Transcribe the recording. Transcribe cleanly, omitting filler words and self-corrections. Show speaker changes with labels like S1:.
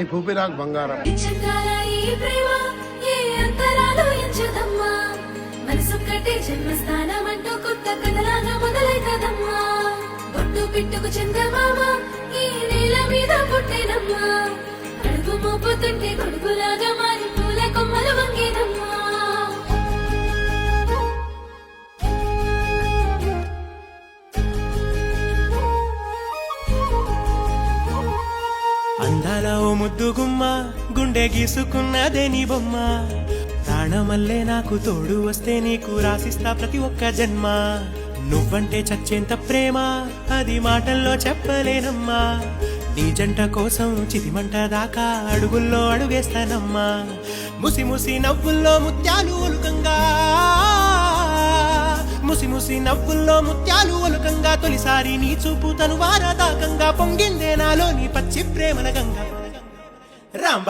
S1: నీ పూపిరాకు బంగారం.
S2: జన్మస్థానమంటూ కొత్త కథలాగా మొదలైతదమ్మా. బొట్టు పిట్టుకు చందమామ ఈ నేల మీద పుట్టేనమ్మా. అడుగు మోపుతుంటే గొడుగులాగా మారి పూల కొమ్మలు వంగేనమ్మా.
S3: అందాల ఓ ముద్దు గుమ్మ గుండె గీసుకున్నదే నీ బొమ్మ. ప్రాణమల్లే నాకు తోడు వస్తే నీకు రాసిస్తా ప్రతి ఒక్క జన్మ. నువ్వంటే చచ్చేంత ప్రేమ అది మాటల్లో చెప్పలేనమ్మా. నీ జంట కోసం చితిమంట దాకా అడుగుల్లో అడుగేస్తానమ్మా. ముసి ముసి నవ్వుల్లో ముత్యాలు ఒలుకంగా, ముసి ముసి నవ్వుల్లో ముత్యాలు ఒలుకంగా, తొలిసారి నీ చూపు తను వారదాకంగా పొంగిందే నాలో నీ పచ్చి ప్రేమల గంగా. రాంబ